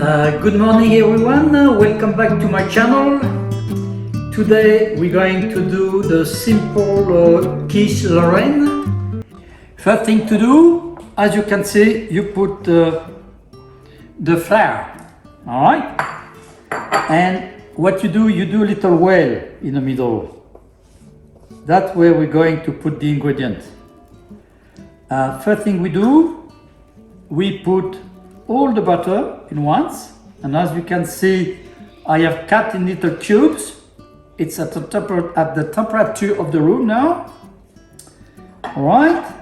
Good morning everyone, welcome back to my channel. Today we're going to do the simple quiche Lorraine. First thing to do, as you can see, you put the flour, alright? And what you do a little well in the middle. That's where we're going to put the ingredient. First thing we do, we put all the butter in once, and as you can see, I have cut in little cubes. It's at the temperature of the room now. All right,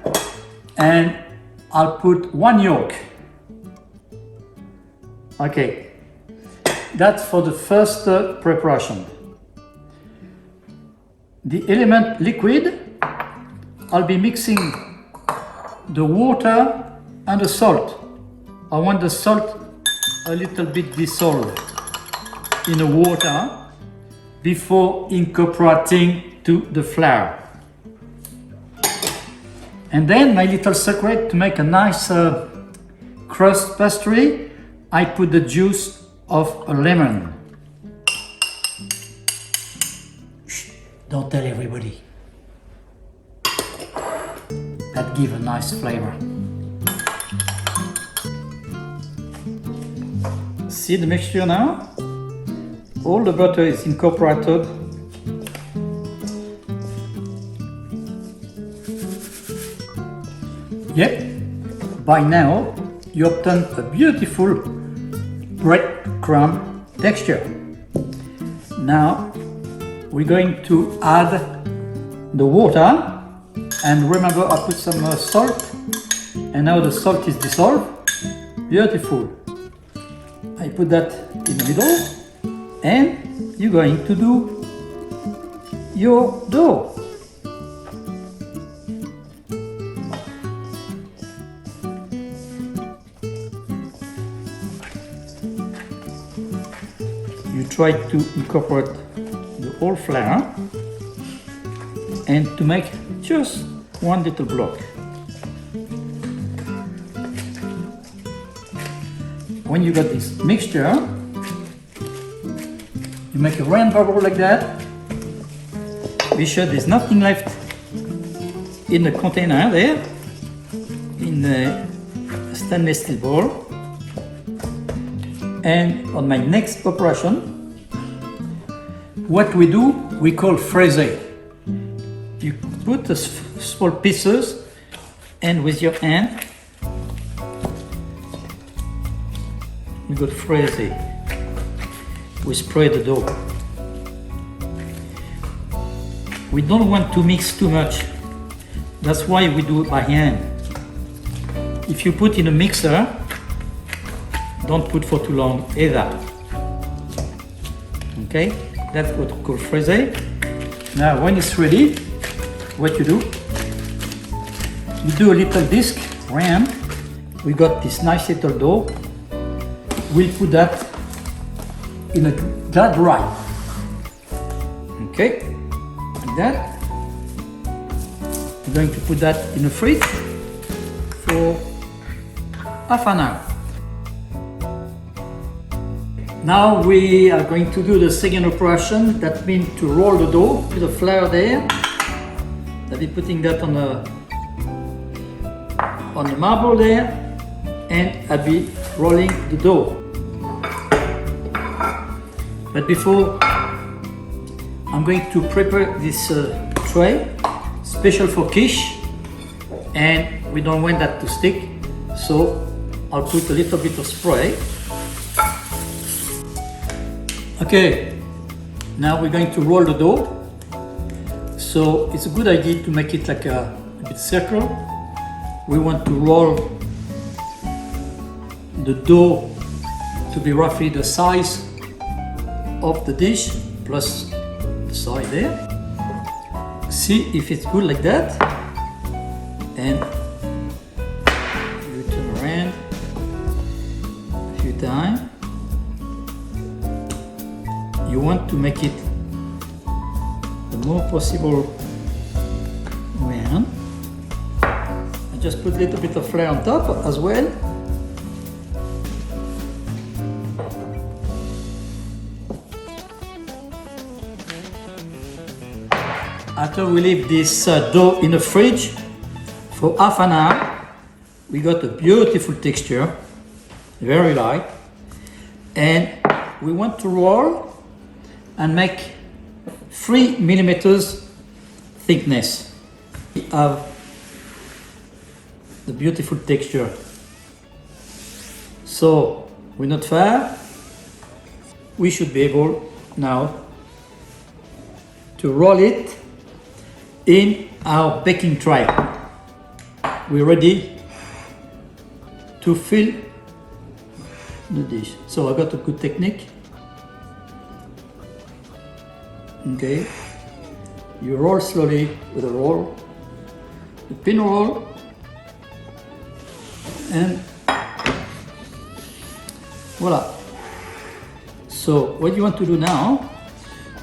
and I'll put one yolk. Okay, that's for the first preparation. The element liquid, I'll be mixing the water and the salt. I want the salt a little bit dissolved in the water before incorporating to the flour. And then my little secret to make a nice crust pastry, I put the juice of a lemon. Shh, don't tell everybody. That gives a nice flavor. See the mixture now? All the butter is incorporated. Yep, by now you obtain a beautiful breadcrumb texture. Now we're going to add the water, and remember I put some salt, and now the salt is dissolved. Beautiful. I put that in the middle, and you're going to do your dough. You try to incorporate the whole flour and to make just one little block. When you got this mixture, you make a round bubble like that. Be sure there's nothing left in the container there, in the stainless steel bowl. And on my next operation, what we do, we call fraise. You put the small pieces, and with your hand, we got fraise. We spray the dough. We don't want to mix too much. That's why we do it by hand. If you put in a mixer, don't put for too long either. Okay, that's what we call fraise. Now when it's ready, what you do, you do a little disc round. We got this nice little dough. We'll put that in a dry. Okay, like that. We're going to put that in the fridge for half an hour. Now we are going to do the second operation. That means to roll the dough with the flour there. I'll be putting that on the marble there, and I'll be rolling the dough. But before, I'm going to prepare this tray, special for quiche, and we don't want that to stick, so I'll put a little bit of spray. Okay, now we're going to roll the dough. So it's a good idea to make it like a bit circle. We want to roll the dough to be roughly the size of the dish plus the side there. See if it's good like that, and you turn around a few times. You want to make it the more possible round. I just put a little bit of flour on top as well. after we leave this dough in the fridge for half an hour, we got a beautiful texture, very light, and we want to roll and make 3 millimeters thickness. We have the beautiful texture. So we're not far. We should be able now to roll it in our baking tray. We're ready to fill the dish. So I got a good technique. Okay, you roll slowly with a roll, the pin roll, and voila. So what you want to do now,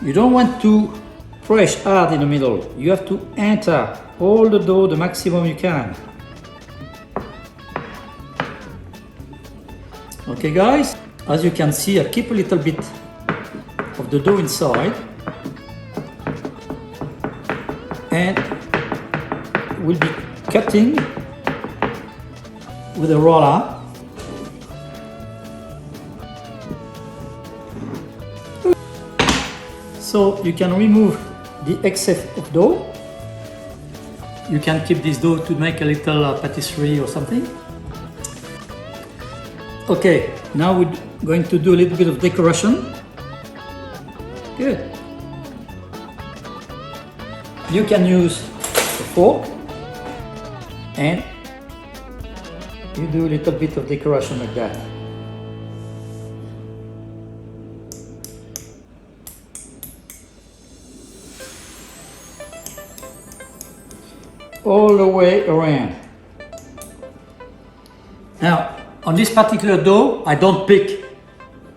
you don't want to press hard in the middle. You have to enter all the dough the maximum you can. Okay guys, as you can see, I keep a little bit of the dough inside and we'll be cutting with a roller. So you can remove the excess of dough. You can keep this dough to make a little pastry or something. Okay, now we're going to do a little bit of decoration. Good. You can use a fork and you do a little bit of decoration like that. All the way around. Now, on this particular dough, I don't pick.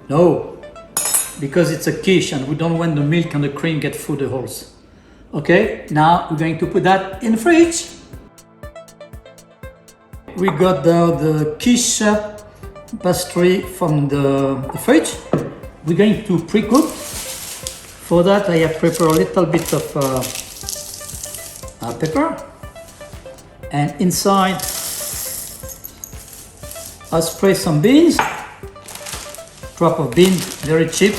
No, because it's a quiche and we don't want the milk and the cream get through the holes. Okay, now we're going to put that in the fridge. We got the quiche pastry from the fridge. We're going to pre-cook. For that, I have prepared a little bit of pepper. And inside, I'll spray some beans, drop of beans, very cheap,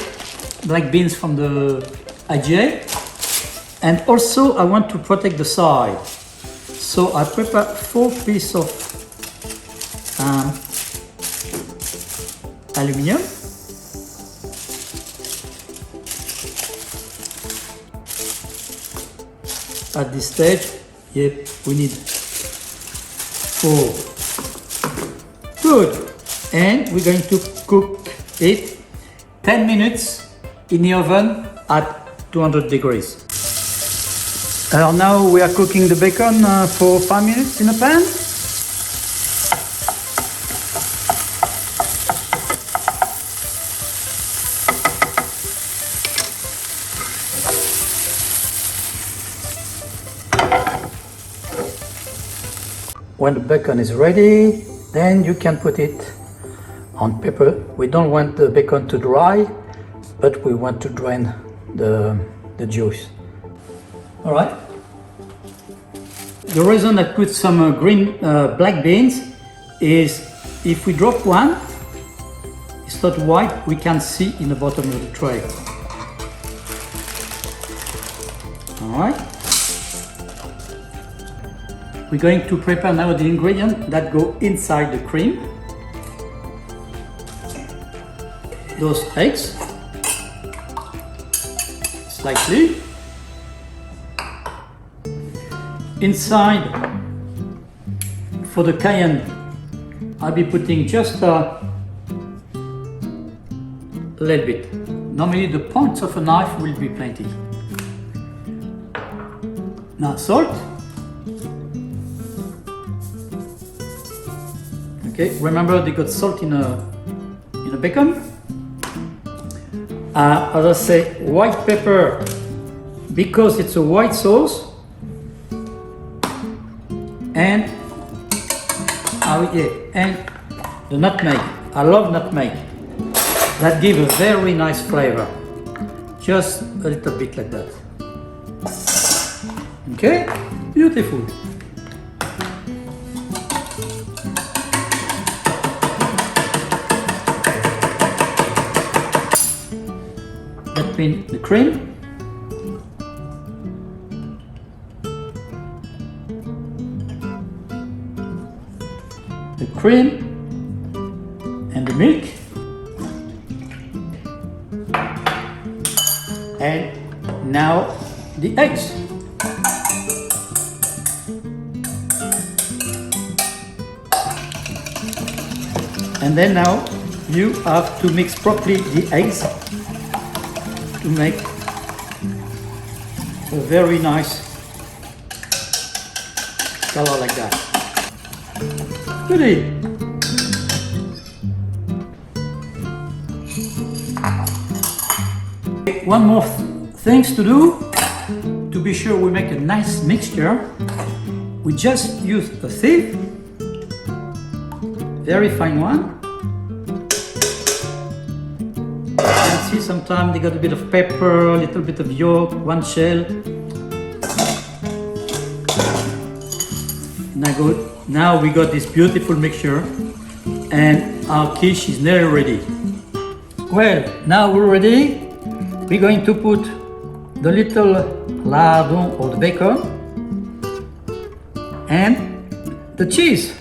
black beans from the IGA. And also I want to protect the side. So I prepare 4 pieces of aluminium. At this stage, yep, we need 4. Good. And we're going to cook it 10 minutes in the oven at 200 degrees. Now we are cooking the bacon for 5 minutes in a pan. When the bacon is ready, then you can put it on paper. We don't want the bacon to dry, but we want to drain the juice. All right. The reason I put some black beans is if we drop one, it's not white, we can see in the bottom of the tray. All right. We're going to prepare now the ingredients that go inside the cream. Those eggs, slightly. Inside, for the cayenne, I'll be putting just a little bit. Normally the points of a knife will be plenty. Now salt. Okay, remember they got salt in a bacon. As I say, white pepper, because it's a white sauce. And and the nutmeg. I love nutmeg. That gives a very nice flavor. Just a little bit like that. Okay, beautiful. That means the cream. The cream and the milk. And now the eggs. And then now you have to mix properly the eggs to make a very nice color like that. Goodie. One more things to do to be sure we make a nice mixture. We just use a sieve, very fine one. And see, sometimes they got a bit of pepper, a little bit of yolk, one shell. Now we got this beautiful mixture, and our quiche is nearly ready. Well, now we're ready. We're going to put the little lardon or the bacon and the cheese.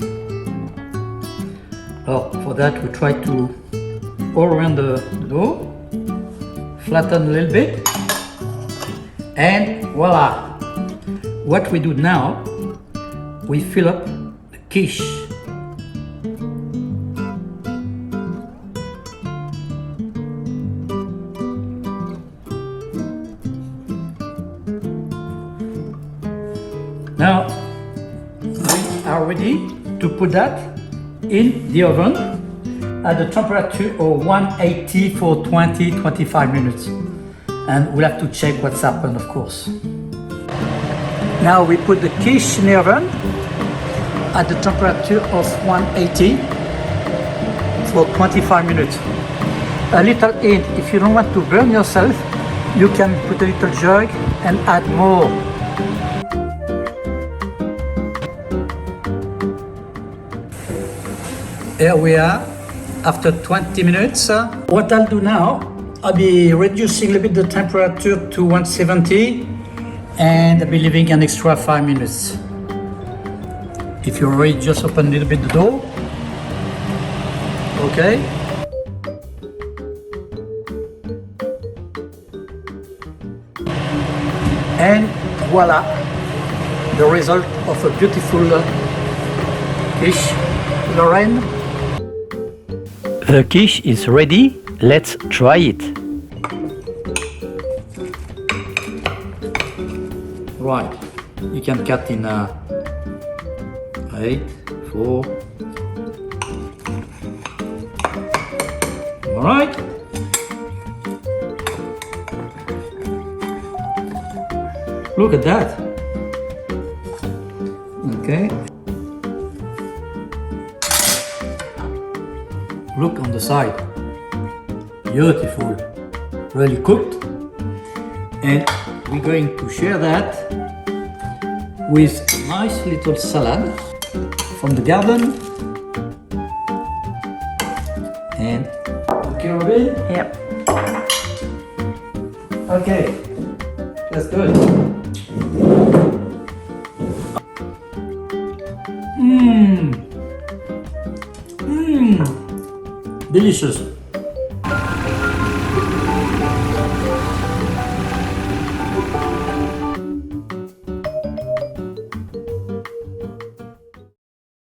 Oh, for that we try to pour around the dough, flatten a little bit, and voila! What we do now, we fill up the quiche. Now we are ready to put that in the oven at the temperature of 180 for 20-25 minutes. And we'll have to check what's happened, of course. Now we put the quiche in the oven at the temperature of 180 for 25 minutes. A little hint, if you don't want to burn yourself, you can put a little jug and add more. Here we are after 20 minutes. What I'll do now, I'll be reducing a little bit the temperature to 170 and I'll be leaving an extra 5 minutes. If you're ready, just open a little bit the door. Okay. And voila, the result of a beautiful quiche Lorraine. The quiche is ready. Let's try it. Right, you can cut in 8, 4. All right. Look at that. Okay. Look on the side. Beautiful. Really cooked. And we're going to share that with a nice little salad from the garden. And okay, Robin? Yep. Okay, that's good. Delicious.